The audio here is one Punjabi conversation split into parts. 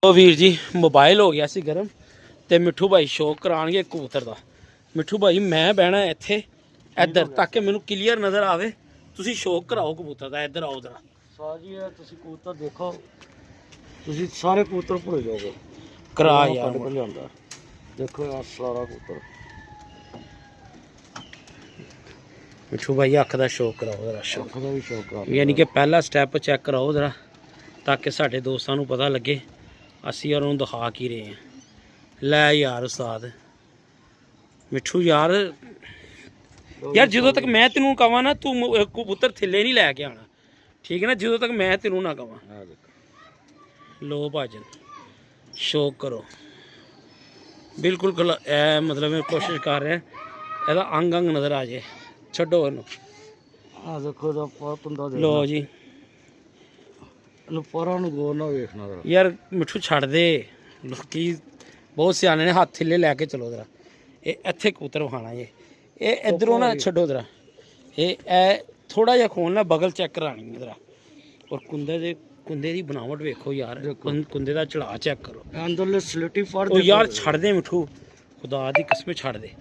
ਉਹ ਵੀਰ ਜੀ ਮੋਬਾਈਲ ਹੋ ਗਿਆ ਸੀ ਗਰਮ ਤੇ ਮਿੱਠੂ ਭਾਈ ਸ਼ੌਕ ਕਰਾਣਗੇ ਕਬੂਤਰ ਦਾ। ਮਿੱਠੂ ਭਾਈ ਮੈਂ ਬਹਿਣਾ ਇੱਥੇ ਇੱਧਰ ਤਾਂ ਕਿ ਮੈਨੂੰ ਕਲੀਅਰ ਨਜ਼ਰ ਆਵੇ। ਤੁਸੀਂ ਸ਼ੌਕ ਕਰਾਓ ਕਬੂਤਰ ਦਾ। ਇੱਧਰ ਆਓ ਜਰਾ ਸਾਜੀ ਹੈ, ਤੁਸੀਂ ਕਬੂਤਰ ਦੇਖੋ, ਤੁਸੀਂ ਸਾਰੇ ਕਬੂਤਰ ਭੁੱਲ ਜਾਓਗੇ। ਕਰਾ ਯਾਰ ਲਿਆਂਦਾ ਦੇਖੋ ਯਾਰ ਸਾਰਾ ਕਬੂਤਰ। ਮਿੱਠੂ ਭਾਈ ਅੱਖ ਦਾ ਸ਼ੌਕ ਕਰਾਓ ਜਰਾ। ਅੱਖ ਦਾ ਵੀ ਸ਼ੌਕ ਕਰਾ, ਯਾਨੀ ਕਿ ਪਹਿਲਾ ਸਟੈਪ ਚੈੱਕ ਕਰਾਓ ਜਰਾ ਤਾਂ ਕਿ ਸਾਡੇ ਦੋਸਤਾਂ ਨੂੰ ਪਤਾ ਲੱਗੇ ਅਸੀਂ ਉਹਨਾਂ ਨੂੰ ਦਿਖਾ ਕੀ ਰਹੇ ਹਾਂ। ਲੈ ਯਾਰ ਉਸਤਾਦ ਮਿੱਠੂ ਯਾਰ ਜਦੋਂ ਤੱਕ ਮੈਂ ਤੈਨੂੰ ਕਹਾਂ ਨਾ ਤੂੰ ਕਬੂਤਰ ਥੱਲੇ ਨਹੀਂ ਲੈ ਕੇ ਆਣਾ, ਠੀਕ ਹੈ ਨਾ? ਜਦੋਂ ਤੱਕ ਮੈਂ ਤੈਨੂੰ ਨਾ ਕਹਾਂ। ਲੋ ਭਾਜਨ ਸ਼ੌਕ ਕਰੋ ਬਿਲਕੁਲ। ਇਹ ਮਤਲਬ ਮੈਂ ਕੋਸ਼ਿਸ਼ ਕਰ ਰਿਹਾ ਇਹਦਾ ਅੰਗ ਨਜ਼ਰ ਆ ਜਾਏ। ਛੱਡੋ ਇਹਨੂੰ। ਆ ਦੇਖੋ ਦਾ ਪੰਦਾ ਦੇ ਲੋ ਜੀ। ਇਹਨੂੰ ਪਰਾਂ ਨੂੰ ਗੌਰ ਨਾਲ ਵੇਖਣਾ ਜ਼ਰਾ ਯਾਰ ਮਿੱਠੂ ਛੱਡ ਦੇ। ਲੋਕੀ ਬਹੁਤ ਸਿਆਣੇ ਨੇ, ਹੱਥ ਥੱਲੇ ਲੈ ਕੇ ਚਲੋ ਜ਼ਰਾ। ਇਹ ਇੱਥੇ ਕਬੂਤਰ ਵਿਖਾਣਾ ਜੇ। ਇਹ ਇੱਧਰੋਂ ਨਾ ਛੱਡੋ ਜ਼ਰਾ। ਇਹ ਥੋੜਾ ਜਿਹਾ ਖੋਲ ਨਾ ਬਗਲ ਚੈੱਕ ਕਰਾਣੀ ਜ਼ਰਾ। ਔਰ ਕੁੰਦੇ ਦੀ ਬਣਾਵਟ ਵੇਖੋ ਯਾਰ। ਕੁੰਦੇ ਦਾ ਚੜਾ ਚੈੱਕ ਕਰੋ। ਅੰਦਰਲੇ ਸਲੇਟੀ ਫੜ ਉਹ ਯਾਰ ਛੱਡ ਦੇ ਮਿੱਠੂ, ਖੁਦਾ ਦੀ ਕਸਮ ਛੱਡ ਦੇ।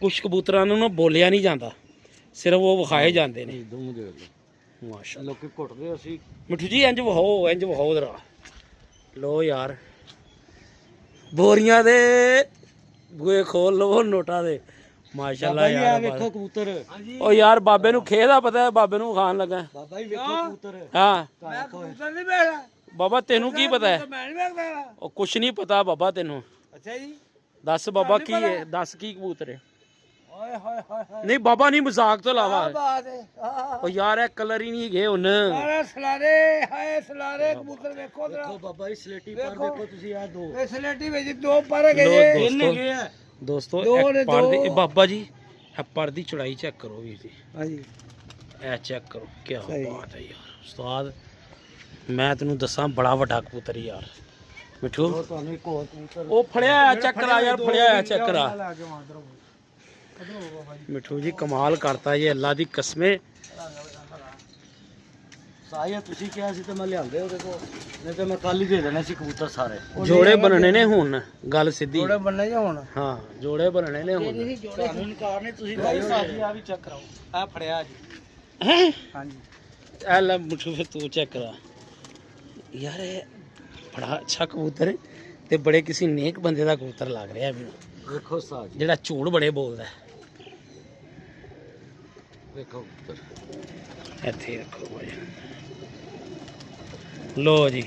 ਕੁਛ ਕਬੂਤਰਾਂ ਨੂੰ ਨਾ ਬੋਲਿਆ ਨਹੀਂ ਜਾਂਦਾ, ਸਿਰਫ ਉਹ ਵਿਖਾਏ ਜਾਂਦੇ ਨੇ। ਮਾਸ਼ਾ ਲੋਕੀ ਘੁੱਟਦੇ ਅਸੀਂ। ਮਿੱਠੂ ਜੀ ਇੰਜ ਵਹਾਓ ਜ਼ਰਾ। ਲੋ ਯਾਰ ਬੋਰੀਆਂ ਦੇ ਬੂਏ ਖੋਲ ਲਵੋ ਨੋਟਾਂ ਦੇ। ਮਾਸ਼ਾਅੱਲਾ ਯਾਰ ਵੇਖੋ ਕਬੂਤਰ। ਉਹ ਯਾਰ ਬਾਬੇ ਨੂੰ ਖੇਹ ਦਾ ਪਤਾ, ਬਾਬੇ ਨੂੰ ਖਾਣ ਲੱਗਾ। ਬਾਬਾ ਜੀ ਵੇਖੋ ਕਬੂਤਰ। ਹਾਂ ਮੈਂ ਕਬੂਤਰ ਨਹੀਂ ਵੇਖਦਾ ਬਾਬਾ, ਤੈਨੂੰ ਕੀ ਪਤਾ ਹੈ? ਮੈਂ ਨਹੀਂ ਵੇਖਦਾ। ਉਹ ਕੁਛ ਨਹੀਂ ਪਤਾ ਬਾਬਾ ਤੈਨੂੰ। ਅੱਛਾ ਜੀ ਦੱਸ ਬਾਬਾ ਕੀ ਹੈ? ਦੱਸ ਕੀ ਕਬੂਤਰ ਹੈ? ਓਏ ਹੋਏ ਹੋਏ ਨਹੀਂ ਬਾਬਾ ਨਹੀਂ, ਮਜ਼ਾਕ ਤੋਂ ਇਲਾਵਾ। ਬਾਤ ਹੈ। ਉਹ ਯਾਰ ਇਹ ਕਲਰ ਹੀ ਨਹੀਂ ਗਏ ਹੁਣ। ਅਰੇ ਸਲਾਰੇ ਹਾਏ ਸਲਾਰੇ ਕਬੂਤਰ ਵੇਖੋ ਜਰਾ। ਵੇਖੋ ਬਾਬਾ ਜੀ ਸਲੇਟੀ ਪਰ ਦੇਖੋ ਤੁਸੀਂ ਆ ਦੋ। ਇਹ ਸਲੇਟੀ ਵਿੱਚ ਦੋ ਪਰ ਗਏ। ਇਹਨੇ ਗਏ ਆ ਦੋਸਤੋ। ਇਹ ਬਾਬਾ ਜੀ ਇਹ ਪਰ ਦੀ ਚੌੜਾਈ ਚੈੱਕ ਕਰੋ ਵੀਰ ਜੀ। ਹਾਂਜੀ ਇਹ ਚੈੱਕ ਕਰੋ। ਕੀ ਬਾਤ ਹੈ ਯਾਰ ਉਸਤਾਦ। ਮੈਂ ਤੈਨੂੰ ਦੱਸਾਂ ਬੜਾ ਵੱਡਾ ਕਬੂਤਰ ਯਾਰ ਮਿੱਠੂ। ਤੁਹਾਨੂੰ ਇੱਕ ਹੋਰ ਕਬੂਤਰ ਉਹ ਫੜਿਆ ਚੈੱਕ ਕਰਾ ਯਾਰ, ਫੜਿਆ ਚੈੱਕ ਕਰਾ। ਮਿੱਠੂ ਜੀ ਕਮਾਲ ਕਰਤਾ ਜੀ, ਅੱਲਾ ਦੀ ਕਸਮੇ। ਸਾਇਆ ਤੁਸੀਂ ਕਿਹਾ ਸੀ ਤੇ ਮੈਂ ਲਿਆਂਦੇ ਉਹਦੇ ਕੋਲ, ਨਹੀਂ ਤੇ ਮੈਂ ਕੱਲ ਹੀ ਦੇ ਦੇਣੇ ਸੀ ਕਬੂਤਰ ਸਾਰੇ। ਜੋੜੇ ਬਣਨੇ ਨੇ ਹੁਣ, ਗੱਲ ਸਿੱਧੀ। ਜੋੜੇ ਬਣਨੇ ਜਾਂ ਹੁਣ? ਹਾਂ ਜੋੜੇ ਬਣਨੇ ਨੇ ਹੁਣ। ਤੁਹਾਨੂੰ ਇਨਕਾਰ ਨਹੀਂ, ਤੁਸੀਂ ਭਾਈ ਸਾਜੀ ਆ ਵੀ ਚੈੱਕ ਕਰਾਓ। ਆ ਫੜਿਆ ਜੀ। ਹੈ ਹਾਂਜੀ ਇਹ ਲੈ ਮਿੱਠੂ ਫਿਰ ਤੂੰ ਚੈੱਕ ਕਰਾ ਯਾਰ। ਇਹ ਬੜਾ ਅੱਛਾ ਕਬੂਤਰ ਹੈ ਤੇ ਬੜੇ ਕਿਸੇ ਨੇਕ ਬੰਦੇ ਦਾ ਕਬੂਤਰ ਲੱਗ ਰਿਹਾ ਮੈਨੂੰ। ਵੇਖੋ ਸਾਜੀ ਜਿਹੜਾ ਝੂਠ ਬੜੇ ਬੋਲਦਾ। ਵੇਖੋ ਕਬੂਤਰ ਇੱਥੇ ਰੱਖੋ ਭਾਈ। ਲੋ ਜੀ